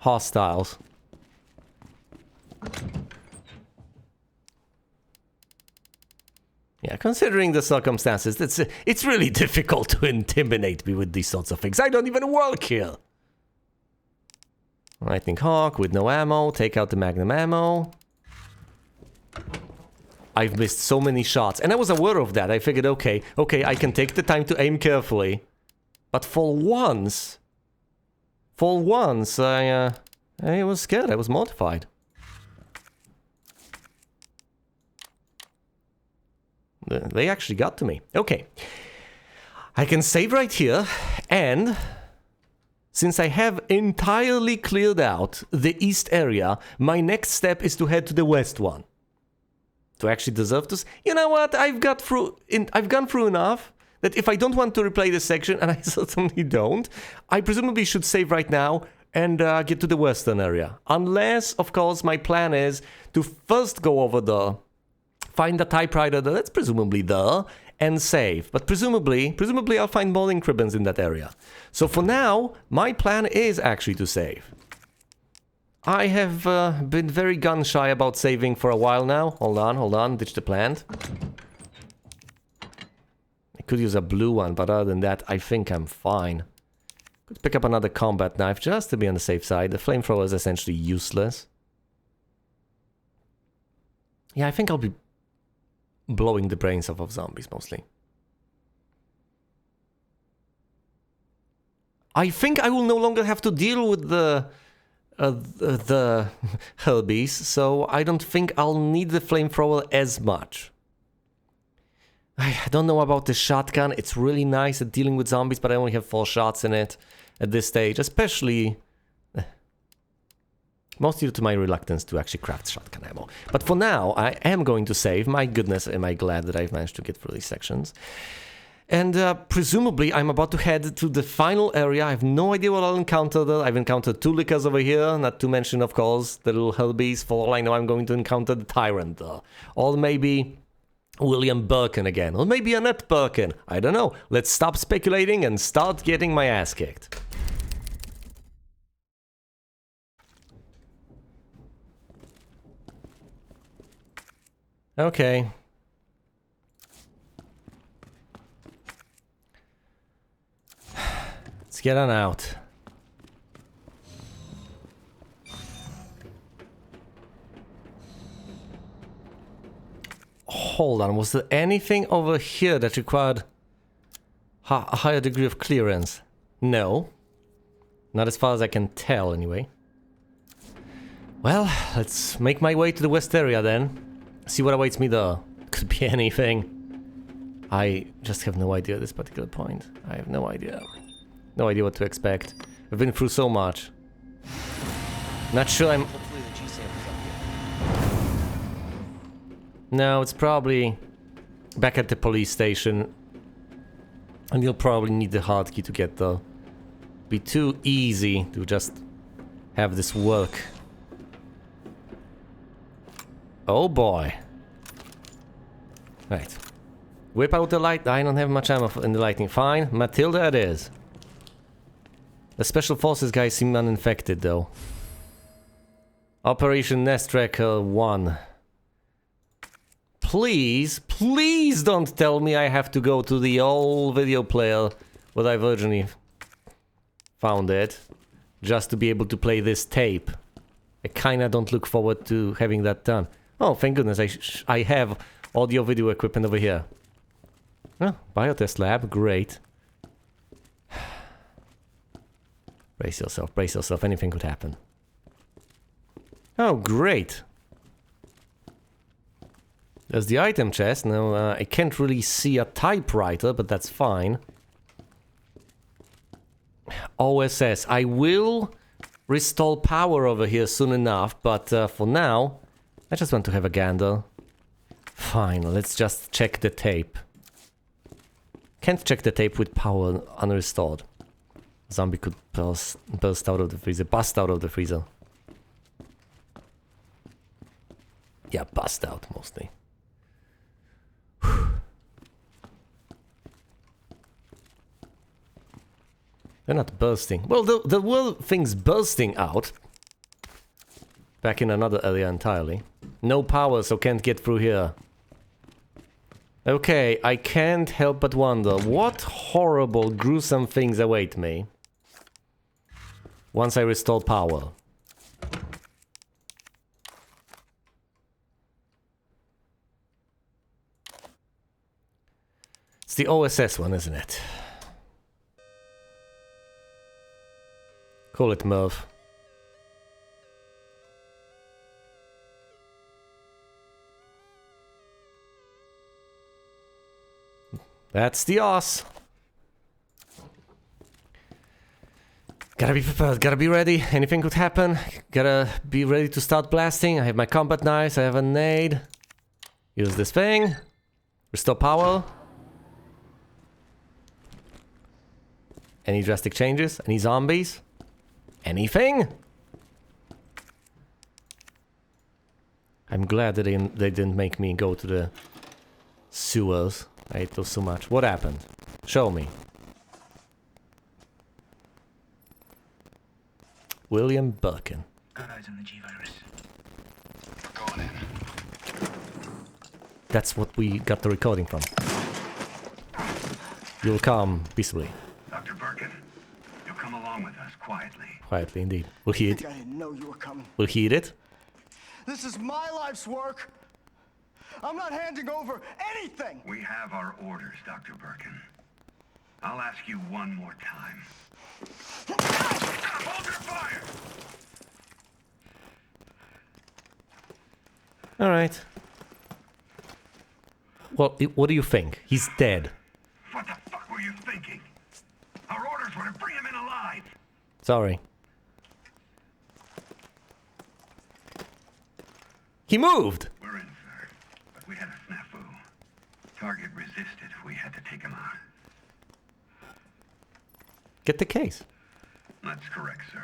hostiles. Yeah, considering the circumstances, it's really difficult to intimidate me with these sorts of things. I don't even work here. Lightning Hawk with no ammo. Take out the Magnum ammo. I've missed so many shots, and I was aware of that. I figured, okay, I can take the time to aim carefully. But for once, I was scared. I was mortified. They actually got to me. Okay. I can save right here, and since I have entirely cleared out the east area, my next step is to head to the west one. To actually deserve this. You know what? I've gone through enough that if I don't want to replay this section, and I certainly don't, I presumably should save right now and get to the western area. Unless, of course, my plan is to first go over there, find the typewriter that's presumably there, and save. But presumably I'll find more ink ribbons in that area. So for now, my plan is actually to save. I have been very gun-shy about saving for a while now. Hold on, ditch the plant. I could use a blue one, but other than that, I think I'm fine. Could pick up another combat knife just to be on the safe side. The flamethrower is essentially useless. Yeah, I think I'll be blowing the brains off of zombies, mostly. I think I will no longer have to deal with the herbies, so I don't think I'll need the flamethrower as much. I don't know about the shotgun. It's really nice at dealing with zombies, but I only have 4 shots in it at this stage, especially mostly due to my reluctance to actually craft shotgun ammo. But for now, I am going to save. My goodness, am I glad that I've managed to get through these sections. And presumably, I'm about to head to the final area. I have no idea what I'll encounter there. I've encountered 2 lickers over here, not to mention, of course, the little herbies. For all I know, I'm going to encounter the Tyrant there. Or maybe William Birkin again. Or maybe Annette Birkin. I don't know. Let's stop speculating and start getting my ass kicked. Okay. Let's get on out. Oh, hold on. Was there anything over here that required a higher degree of clearance? No. Not as far as I can tell, anyway. Well, let's make my way to the west area then. See what awaits me there. Could be anything. I just have no idea at this particular point. I have no idea. No idea what to expect. I've been through so much. Not sure I'm... Hopefully the G sample's up here. No, it's probably back at the police station. And you'll probably need the hard key to get there. Be too easy to just have this work. Oh boy. Right. Whip out the light. I don't have much ammo in the lighting. Fine. Matilda it is. The Special Forces guys seem uninfected though. Operation Nest Tracker 1. Please, please don't tell me I have to go to the old video player where I've originally found it. Just to be able to play this tape. I kinda don't look forward to having that done. Oh, thank goodness, I have audio-video equipment over here. Oh, biotest lab, great. Brace yourself, anything could happen. Oh, great. There's the item chest. Now, I can't really see a typewriter, but that's fine. OSS. I will restore power over here soon enough, but for now, I just want to have a gander. Fine, let's just check the tape. Can't check the tape with power unrestored. Zombie could burst out of the freezer. Bust out of the freezer. Yeah, bust out mostly. They're not bursting. Well, there were things bursting out. Back in another area entirely. No power, so can't get through here. Okay, I can't help but wonder what horrible, gruesome things await me once I restore power. It's the OSS one, isn't it? Call it Merv. That's the OS. Gotta be prepared, gotta be ready. Anything could happen. Gotta be ready to start blasting. I have my combat knives, I have a nade. Use this thing. Restore power. Any drastic changes? Any zombies? Anything? I'm glad that they didn't make me go to the sewers. I hate those so much. What happened? Show me. William Birkin. Got eyes on the G-Virus. Going in. That's what we got the recording from. You'll come peaceably. Dr. Birkin, you'll come along with us quietly. Quietly indeed. Will he eat? I didn't know you were coming. Will he eat it? This is my life's work. I'm not handing over anything. We have our orders, Dr. Birkin. I'll ask you one more time. Hold your fire! Alright. Well, what do you think? He's dead. What the fuck were you thinking? Our orders were to bring him in alive. Sorry. He moved! We're in, sir. But we had a snafu. Target resisted. We had to take him out. Get the case. That's correct, sir.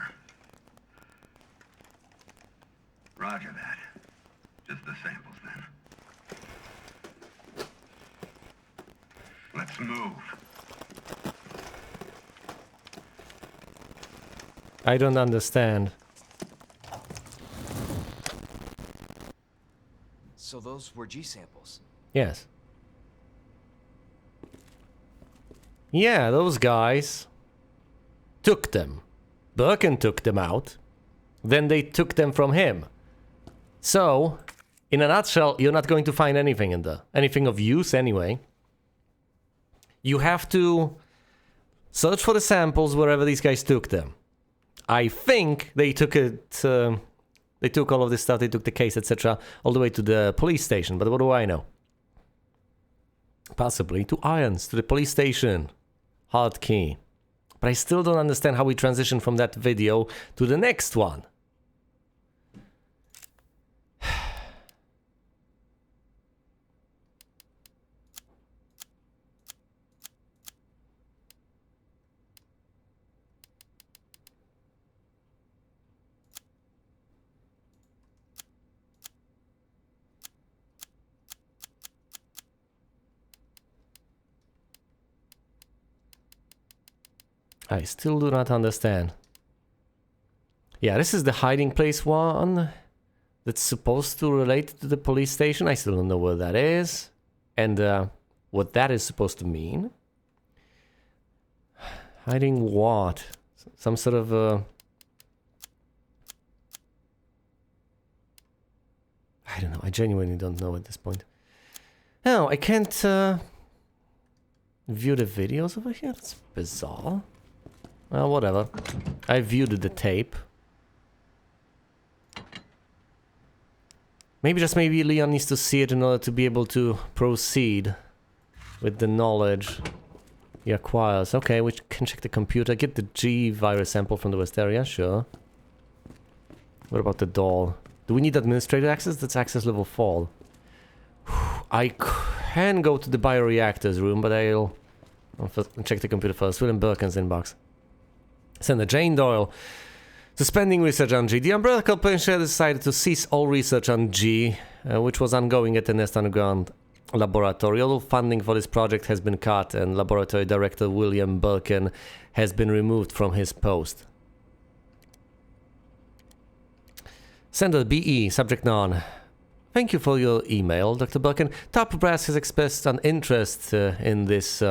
Roger that. Just the samples, then. Let's move. I don't understand. So those were G samples. Yes. Yeah, those guys took them. Birkin took them out. Then they took them from him. So, In a nutshell, you're not going to find anything in there. Anything of use anyway. You have to search for the samples wherever these guys took them. I think they took it... they took all of this stuff, they took the case, etc. all the way to the police station, but what do I know? Possibly to Irons, to the police station. Hard key. But I still don't understand how we transition from that video to the next one. I still do not understand. Yeah, this is the hiding place one that's supposed to relate to the police station. I still don't know where that is and what that is supposed to mean. Hiding what? Some sort of I don't know. I genuinely don't know at this point. No, I can't view the videos over here. That's bizarre. Well, whatever. I viewed the tape. Maybe Leon needs to see it in order to be able to proceed with the knowledge he acquires. Okay, we can check the computer. Get the G virus sample from the West area, sure. What about the doll? Do we need administrator access? That's access level 4. I can go to the bioreactors room, but I'll check the computer first. William Birkin's inbox. Senator Jane Doyle. Suspending research on G. The Umbrella Corporation decided to cease all research on G, which was ongoing at the Nest Underground Laboratory. All funding for this project has been cut, and Laboratory Director William Birkin has been removed from his post. Sender BE, subject none. Thank you for your email, Dr. Birkin. Top Brass has expressed an interest in this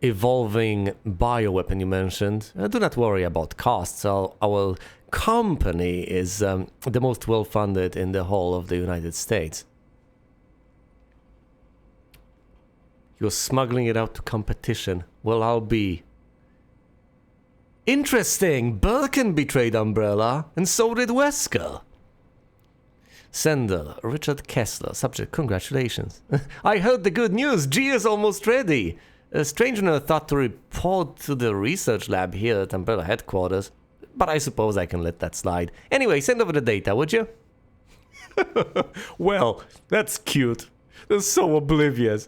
evolving bioweapon you mentioned. Do not worry about costs. Our company is the most well-funded in the whole of the United States. You're smuggling it out to competition. Well, I'll be. Interesting! Birkin betrayed Umbrella, and so did Wesker. Sender, Richard Kessler. Subject, congratulations. I heard the good news. G is almost ready. A stranger thought to report to the research lab here at Umbrella headquarters. But I suppose I can let that slide. Anyway, send over the data, would you? Well, that's cute. They're so oblivious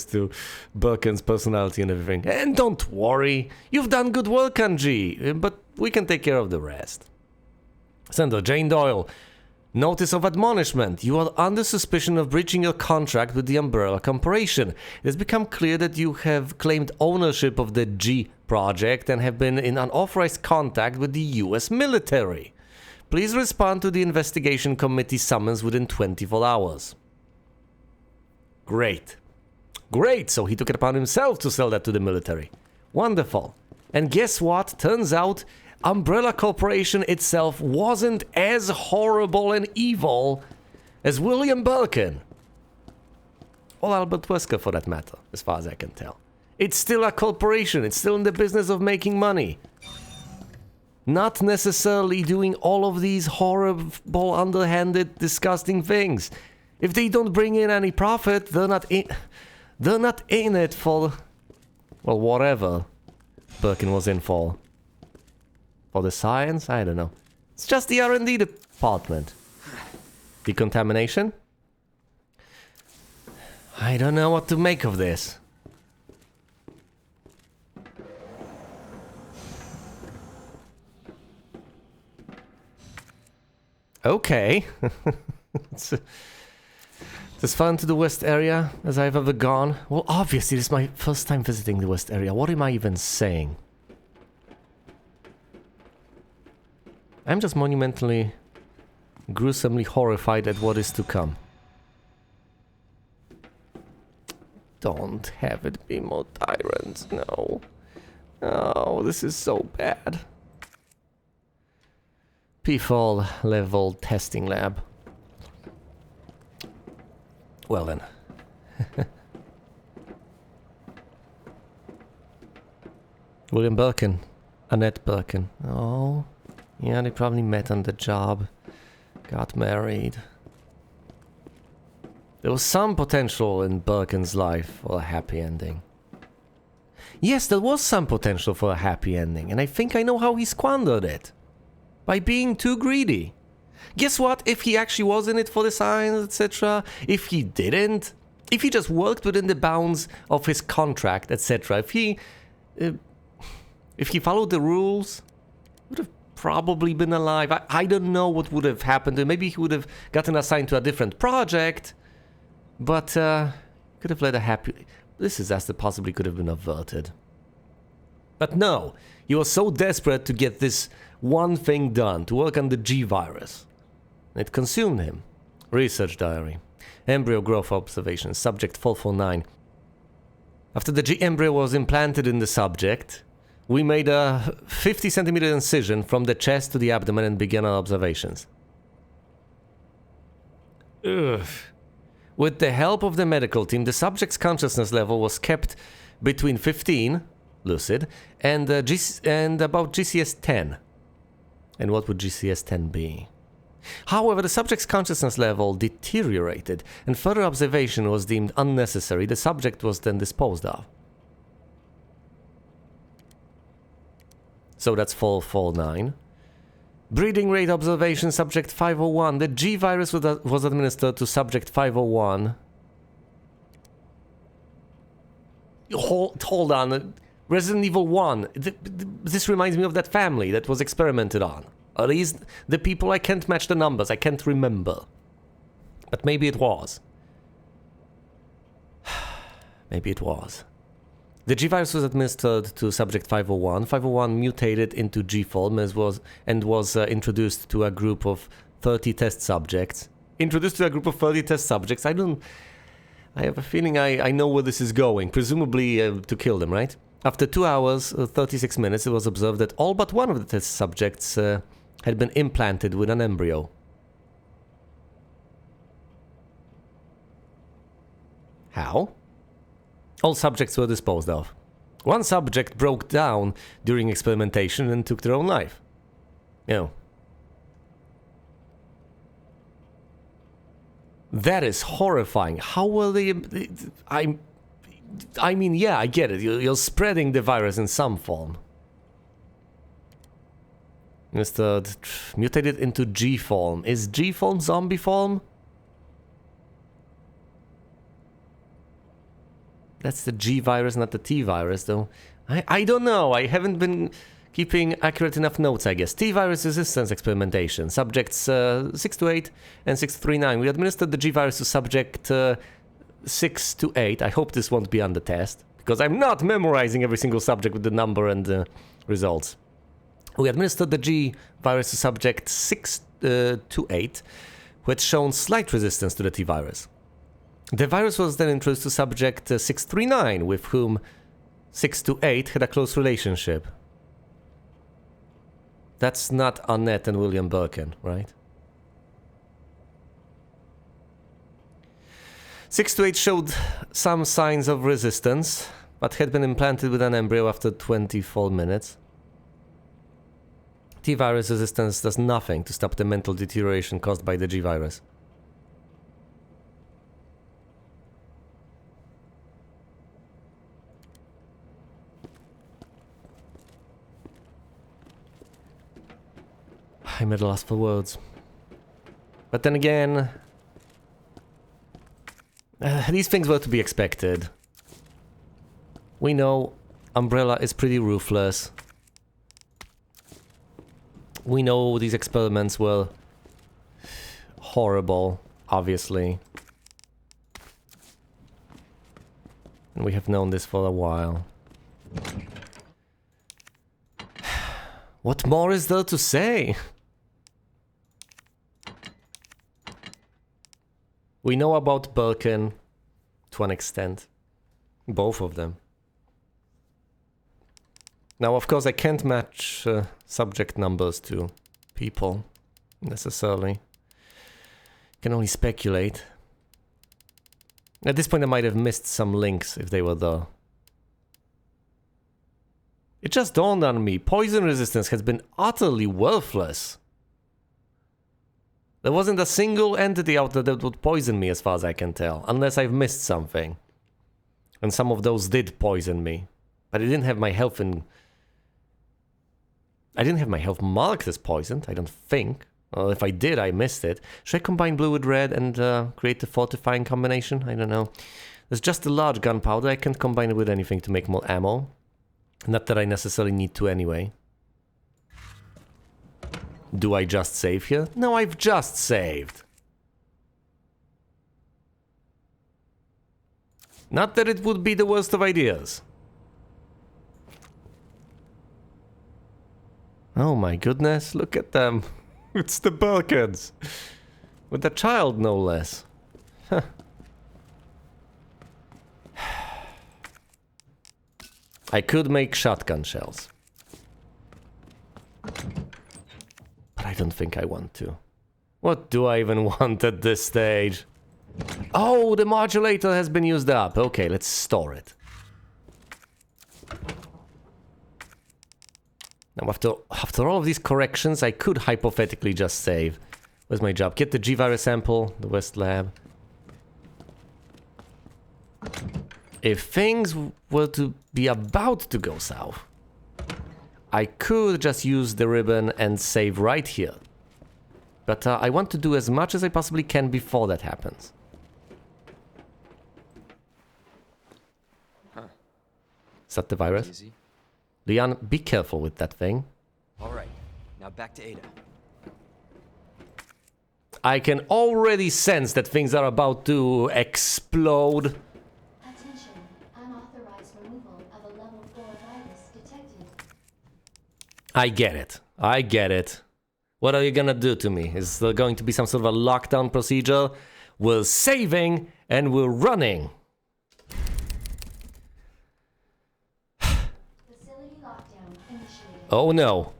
to Birkin's personality and everything. And don't worry, you've done good work on G, but we can take care of the rest. Sender, Jane Doyle. Notice of admonishment. You are under suspicion of breaching your contract with the Umbrella Corporation. It has become clear that you have claimed ownership of the G project and have been in unauthorized contact with the US military. Please respond to the investigation committee summons within 24 hours. Great. Great, so he took it upon himself to sell that to the military. Wonderful. And guess what? Turns out Umbrella Corporation itself wasn't as horrible and evil as William Birkin. Or Albert Wesker, for that matter, as far as I can tell. It's still a corporation. It's still in the business of making money. Not necessarily doing all of these horrible, underhanded, disgusting things. If they don't bring in any profit, they're not in it for, well, whatever Birkin was in for. For the science? I don't know. It's just the R&D department. Decontamination? I don't know what to make of this. Okay. It's as far into the West area as I've ever gone. Well, obviously, this is my first time visiting the West area. What am I even saying? I'm just monumentally, gruesomely horrified at what is to come. Don't have it be more tyrants, no. Oh, this is so bad. PFOL level testing lab. Well then. William Birkin. Annette Birkin. Oh. Yeah, they probably met on the job. Got married. There was some potential in Birkin's life for a happy ending. Yes, there was some potential for a happy ending, and I think I know how he squandered it. By being too greedy. Guess what? If he actually was in it for the science, etc., if he didn't, if he just worked within the bounds of his contract, etc., if he followed the rules, would have probably been alive. I don't know what would have happened. Maybe he would have gotten assigned to a different project, but could have led a happy... This disaster possibly could have been averted. But no, he was so desperate to get this one thing done, to work on the G virus. It consumed him. Research diary. Embryo growth observation. Subject 449. After the G embryo was implanted in the subject, we made a 50 centimeter incision from the chest to the abdomen and began our observations. Ugh. With the help of the medical team, the subject's consciousness level was kept between 15, lucid, and about GCS 10. And what would GCS 10 be? However, the subject's consciousness level deteriorated, and further observation was deemed unnecessary. The subject was then disposed of. So that's 449. Breeding rate observation, subject 501. The G virus was administered to subject 501. Hold on. Resident Evil 1. This reminds me of that family that was experimented on. Are these the people? I can't match the numbers. I can't remember. But maybe it was. Maybe it was. The G virus was administered to subject 501. 501 mutated into G form was introduced to a group of 30 test subjects. Introduced to a group of 30 test subjects. I have a feeling I know where this is going. Presumably to kill them, right? After 2 hours, 36 minutes, it was observed that all but one of the test subjects had been implanted with an embryo. How? All subjects were disposed of. One subject broke down during experimentation and took their own life. That is horrifying. How will they... I mean, yeah, I get it. You're spreading the virus in some form. Mr. Mutated into G form. Is G form zombie form? That's the G virus, not the T virus, though. I don't know. I haven't been keeping accurate enough notes, I guess. T virus resistance experimentation. Subjects 6 to 8 and 6 to 39. We administered the G virus to subject 6 to 8. I hope this won't be on the test, because I'm not memorizing every single subject with the number and the results. We administered the G virus to subject 6 to 8, who had shown slight resistance to the T virus. The virus was then introduced to subject 639, with whom 6 to 8 had a close relationship. That's not Annette and William Birkin, right? 6 to 8 showed some signs of resistance, but had been implanted with an embryo after 24 minutes. T-virus resistance does nothing to stop the mental deterioration caused by the G-virus. I'm at a loss for words. But then again... these things were to be expected. We know Umbrella is pretty ruthless. We know these experiments were horrible, obviously. And we have known this for a while. What more is there to say? We know about Birkin to an extent. Both of them. Now, of course, I can't match subject numbers to people, necessarily. Can only speculate. At this point I might have missed some links if they were there. It just dawned on me, poison resistance has been utterly worthless. There wasn't a single entity out there that would poison me as far as I can tell, unless I've missed something. And some of those did poison me. But I didn't have my health in... I didn't have my health marked as poisoned, I don't think. Well, if I did, I missed it. Should I combine blue with red and create the fortifying combination? I don't know. There's just a large gunpowder, I can't combine it with anything to make more ammo. Not that I necessarily need to anyway. Do I just save here? No, I've just saved. Not that it would be the worst of ideas. Oh my goodness, look at them. It's the Balkans. With a child, no less. Huh. I could make shotgun shells. But I don't think I want to. What do I even want at this stage? Oh, the modulator has been used up. Okay, let's store it. Now, after all of these corrections, I could hypothetically just save. Where's my job? Get the G-Virus sample, the West Lab. If things were to be about to go south, I could just use the ribbon and save right here. But I want to do as much as I possibly can before that happens. Huh. Is that the virus? Easy. Leon, be careful with that thing. All right, now back to Ada. I can already sense that things are about to explode. Attention. Unauthorized removal of a level 4 virus detected. I get it. I get it. What are you gonna do to me? Is there going to be some sort of a lockdown procedure? We're saving and we're running. Facility lockdown initiated. Oh no.